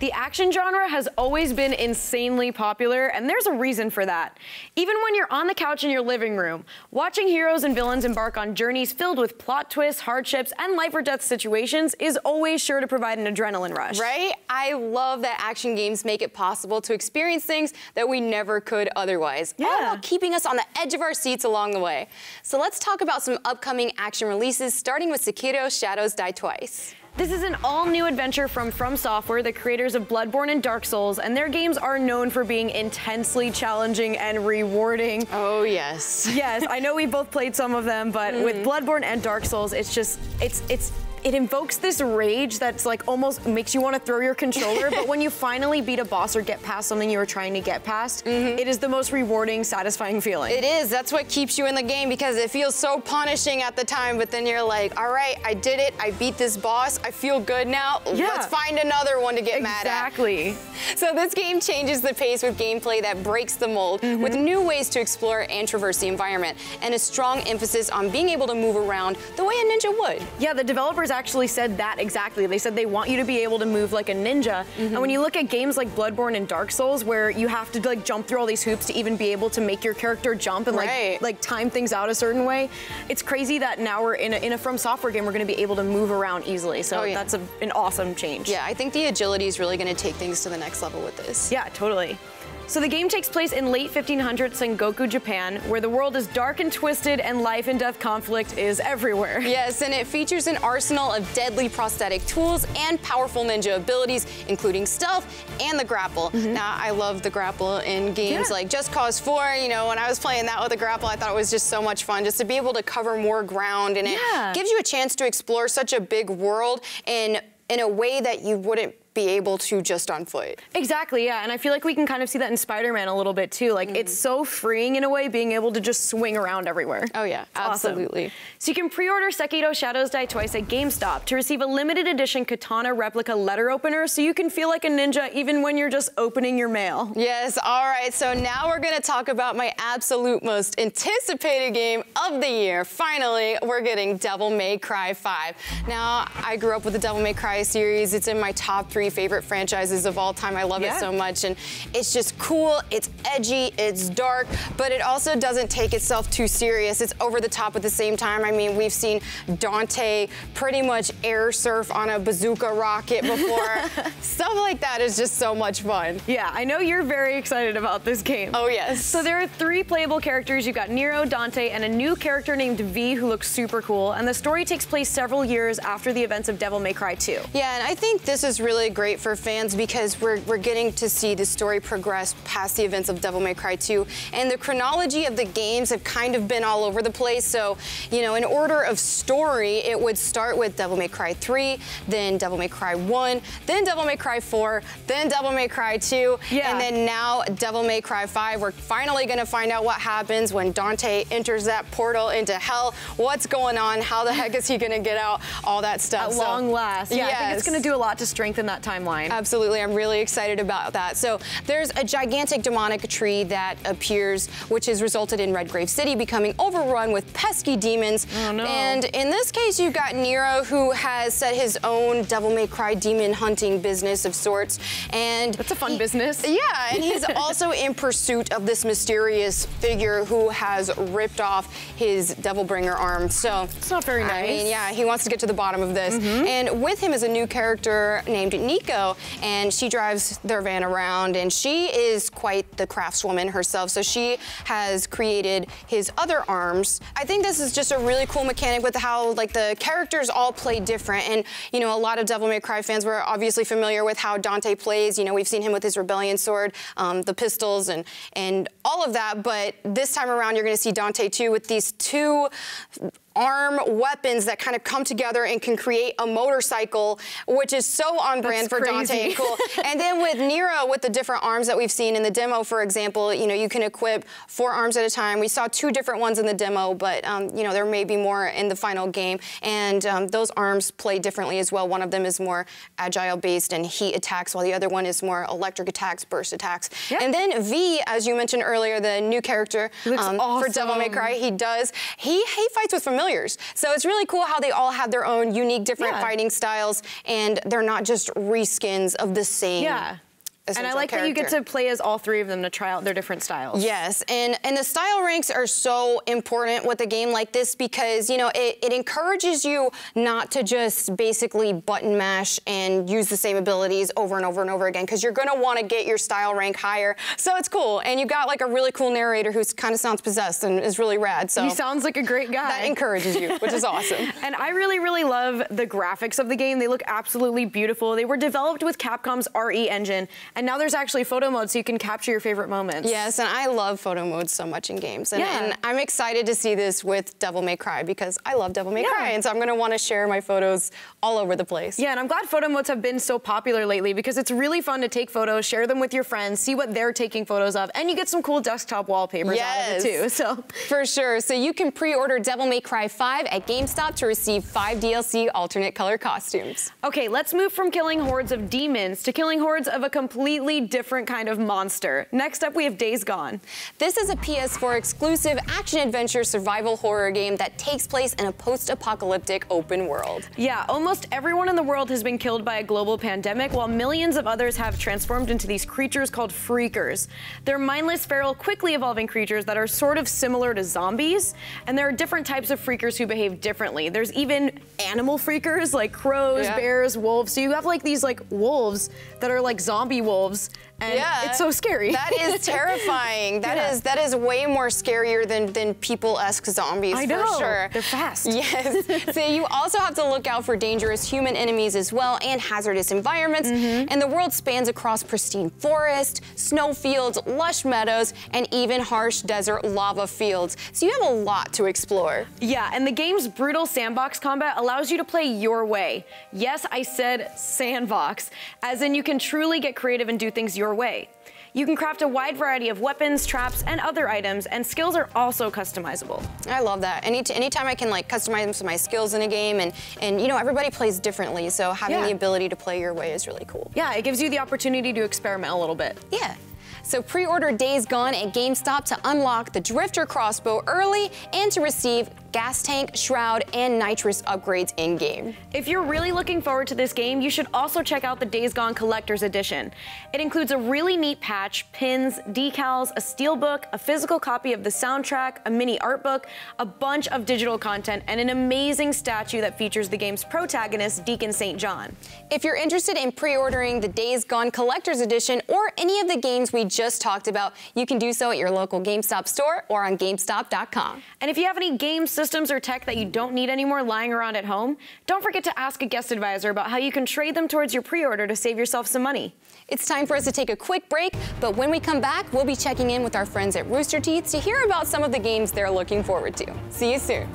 The action genre has always been insanely popular, and there's a reason for that. Even when you're on the couch in your living room, watching heroes and villains embark on journeys filled with plot twists, hardships, and life or death situations is always sure to provide an adrenaline rush. Right? I love that action games make it possible to experience things that we never could otherwise, all while keeping us on the edge of our seats along the way. So let's talk about some upcoming action releases, starting with Sekiro: Shadows Die Twice. This is an all-new adventure from Software, the creators of Bloodborne and Dark Souls, and their games are known for being intensely challenging and rewarding. Oh, yes. Yes, I know we both played some of them, but with Bloodborne and Dark Souls, it invokes this rage that's like almost makes you want to throw your controller, but when you finally beat a boss or get past something you were trying to get past, it is the most rewarding, satisfying feeling. It is. That's what keeps you in the game, because it feels so punishing at the time, but then you're like, all right, I did it. I beat this boss. I feel good now. Let's find another one to get mad at. Exactly. So this game changes the pace with gameplay that breaks the mold, with new ways to explore and traverse the environment, and a strong emphasis on being able to move around the way a ninja would. Yeah, the developers actually said that exactly. They said they want you to be able to move like a ninja. And when you look at games like Bloodborne and Dark Souls, where you have to like jump through all these hoops to even be able to make your character jump and like time things out a certain way, it's crazy that now we're in a From Software game, we're going to be able to move around easily. So that's an awesome change. Yeah, I think the agility is really going to take things to the next level with this. Yeah, totally. So the game takes place in late 1500s Sengoku, Japan, where the world is dark and twisted and life and death conflict is everywhere. Yes, and it features an arsenal of deadly prosthetic tools and powerful ninja abilities, including stealth and the grapple. Now, I love the grapple in games like Just Cause 4. You know, when I was playing that with the grapple, I thought it was just so much fun just to be able to cover more ground, and it gives you a chance to explore such a big world in a way that you wouldn't be able to just on foot. Exactly, yeah, and I feel like we can kind of see that in Spider-Man a little bit too. Like, it's so freeing in a way, being able to just swing around everywhere. Oh yeah, absolutely. Awesome. So you can pre-order Sekiro: Shadows Die Twice at GameStop to receive a limited edition katana replica letter opener, so you can feel like a ninja even when you're just opening your mail. Yes, all right, so now we're gonna talk about my absolute most anticipated game of the year. Finally, we're getting Devil May Cry 5. Now, I grew up with the Devil May Cry series. It's in my top 3 favorite franchises of all time. I love it so much, and it's just cool, it's edgy, it's dark, but it also doesn't take itself too serious. It's over the top at the same time. I mean, we've seen Dante pretty much air surf on a bazooka rocket before. Stuff like that is just so much fun. Yeah, I know you're very excited about this game. Oh yes. So there are 3 playable characters. You've got Nero, Dante, and a new character named V who looks super cool, and the story takes place several years after the events of Devil May Cry 2. Yeah, and I think this is really great for fans, because we're getting to see the story progress past the events of Devil May Cry 2, and the chronology of the games have kind of been all over the place. So, you know, in order of story, it would start with Devil May Cry 3, then Devil May Cry 1, then Devil May Cry 4, then Devil May Cry 2, and then now Devil May Cry 5. We're finally going to find out what happens when Dante enters that portal into hell. What's going on? How the heck is he going to get out? All that stuff. At long last. Yeah, I think it's going to do a lot to strengthen that timeline. Absolutely, I'm really excited about that. So there's a gigantic demonic tree that appears, which has resulted in Redgrave City becoming overrun with pesky demons. Oh no. And in this case, you've got Nero, who has set his own Devil May Cry demon hunting business of sorts. And that's a fun business. Yeah, and he's also in pursuit of this mysterious figure who has ripped off his Devilbringer arm. So it's not very nice. I mean, yeah, he wants to get to the bottom of this. And with him is a new character named Nico, and she drives their van around, and she is quite the craftswoman herself, so she has created his other arms. I think this is just a really cool mechanic with how like the characters all play different, and you know, a lot of Devil May Cry fans were obviously familiar with how Dante plays. You know, we've seen him with his rebellion sword, the pistols, and all of that, but this time around you're going to see Dante too with these 2 arm weapons that kind of come together and can create a motorcycle, which is so on brand for Dante and cool. And then with Nero, with the different arms that we've seen in the demo, for example, you know, you can equip 4 arms at a time. We saw 2 different ones in the demo, but you know, there may be more in the final game. And those arms play differently as well. One of them is more agile based and heat attacks, while the other one is more electric attacks, burst attacks. And then V, as you mentioned earlier, the new character for Devil May Cry, he fights with familiar familiars. So it's really cool how they all have their own unique, different fighting styles, and they're not just reskins of the same. Yeah. And I like that you get to play as all three of them to try out their different styles. Yes, and the style ranks are so important with a game like this because, you know, it encourages you not to just basically button mash and use the same abilities over and over and over again, because you're going to want to get your style rank higher. So it's cool, and you got like a really cool narrator who kind of sounds possessed and is really rad. So he sounds like a great guy. That encourages you, which is awesome. And I really, really love the graphics of the game. They look absolutely beautiful. They were developed with Capcom's RE engine. And now there's actually photo mode, so you can capture your favorite moments. Yes, and I love photo mode so much in games. And I'm excited to see this with Devil May Cry because I love Devil May Cry, and so I'm going to want to share my photos all over the place. Yeah, and I'm glad photo modes have been so popular lately because it's really fun to take photos, share them with your friends, see what they're taking photos of, and you get some cool desktop wallpapers out of it too. So for sure. So you can pre-order Devil May Cry 5 at GameStop to receive 5 DLC alternate color costumes. Okay, let's move from killing hordes of demons to killing hordes of a completely different kind of monster. Next up, we have Days Gone. This is a PS4 exclusive action-adventure survival horror game that takes place in a post-apocalyptic open world. Yeah, almost everyone in the world has been killed by a global pandemic, while millions of others have transformed into these creatures called freakers. They're mindless, feral, quickly evolving creatures that are sort of similar to zombies, and there are different types of freakers who behave differently. There's even animal freakers like crows, bears, wolves. So you have like these like wolves that are like zombie wolves. And it's so scary. That is terrifying. That is way more scarier than people-esque zombies, I know. For sure. They're fast. Yes. So you also have to look out for dangerous human enemies as well and hazardous environments. And the world spans across pristine forest, snow fields, lush meadows, and even harsh desert lava fields. So you have a lot to explore. Yeah, and the game's brutal sandbox combat allows you to play your way. Yes, I said sandbox, as in you can truly get creative and do things your way. You can craft a wide variety of weapons, traps, and other items, and skills are also customizable. I love that. Anytime I can like customize my skills in a game, and you know, everybody plays differently, so having the ability to play your way is really cool. Yeah, it gives you the opportunity to experiment a little bit. Yeah. So pre-order Days Gone at GameStop to unlock the Drifter crossbow early and to receive gas tank, shroud, and nitrous upgrades in-game. If you're really looking forward to this game, you should also check out the Days Gone Collector's Edition. It includes a really neat patch, pins, decals, a steelbook, a physical copy of the soundtrack, a mini art book, a bunch of digital content, and an amazing statue that features the game's protagonist, Deacon St. John. If you're interested in pre-ordering the Days Gone Collector's Edition or any of the games we just talked about, you can do so at your local GameStop store or on GameStop.com. And if you have any games, systems, or tech that you don't need anymore lying around at home, don't forget to ask a guest advisor about how you can trade them towards your pre-order to save yourself some money. It's time for us to take a quick break, but when we come back, we'll be checking in with our friends at Rooster Teeth to hear about some of the games they're looking forward to. See you soon.